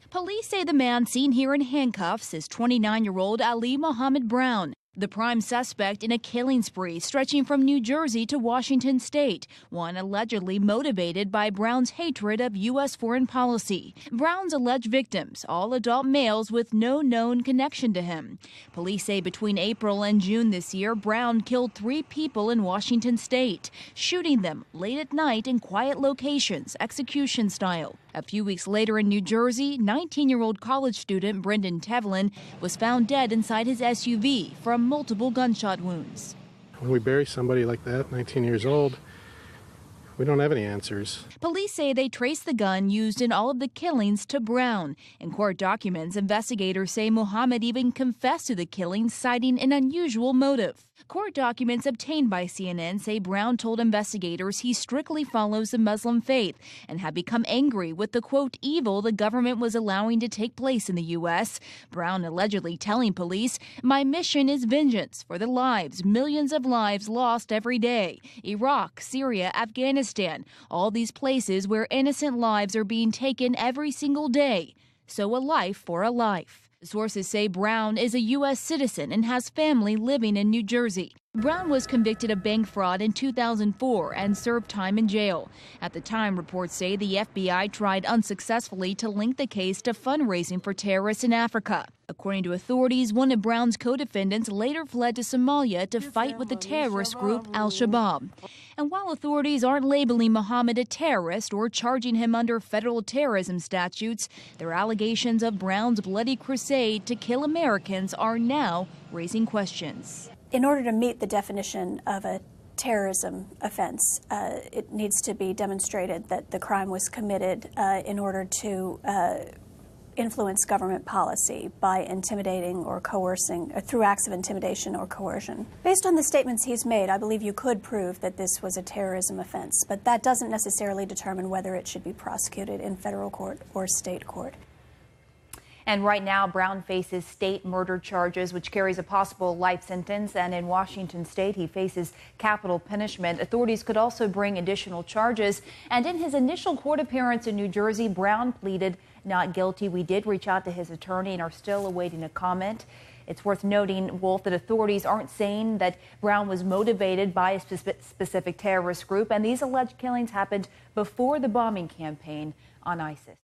Police say the man seen here in handcuffs is 29-year-old Ali Mohammed Brown, the prime suspect in a killing spree stretching from New Jersey to Washington state, one allegedly motivated by Brown's hatred of U.S. foreign policy. Brown's alleged victims, all adult males with no known connection to him. Police say between April and June this year, Brown killed 3 people in Washington state, shooting them late at night in quiet locations, execution style. A few weeks later in New Jersey, 19-year-old college student Brendan Tevlin was found dead inside his SUV from multiple gunshot wounds. When we bury somebody like that, 19 years old, we don't have any answers. Police say they traced the gun used in all of the killings to Brown. In court documents, investigators say Mohammed even confessed to the killings, citing an unusual motive. Court documents obtained by CNN say Brown told investigators he strictly follows the Muslim faith and had become angry with the, quote, evil the government was allowing to take place in the U.S. Brown allegedly telling police, "My mission is vengeance for the lives, millions of lives lost every day. Iraq, Syria, Afghanistan, all these places where innocent lives are being taken every single day. So a life for a life." Sources say Brown is a U.S. citizen and has family living in New Jersey. Brown was convicted of bank fraud in 2004 and served time in jail. At the time, reports say the FBI tried unsuccessfully to link the case to fundraising for terrorists in Africa. According to authorities, one of Brown's co-defendants later fled to Somalia to fight with the terrorist group Al-Shabaab. And while authorities aren't labeling Mohammed a terrorist or charging him under federal terrorism statutes, their allegations of Brown's bloody crusade to kill Americans are now raising questions. In order to meet the definition of a terrorism offense, it needs to be demonstrated that the crime was committed in order to influence government policy by intimidating or coercing, or through acts of intimidation or coercion. Based on the statements he's made, I believe you could prove that this was a terrorism offense, but that doesn't necessarily determine whether it should be prosecuted in federal court or state court. And right now, Brown faces state murder charges, which carries a possible life sentence. And in Washington state, he faces capital punishment. Authorities could also bring additional charges. And in his initial court appearance in New Jersey, Brown pleaded not guilty. We did reach out to his attorney and are still awaiting a comment. It's worth noting, Wolf, that authorities aren't saying that Brown was motivated by a specific terrorist group. And these alleged killings happened before the bombing campaign on ISIS.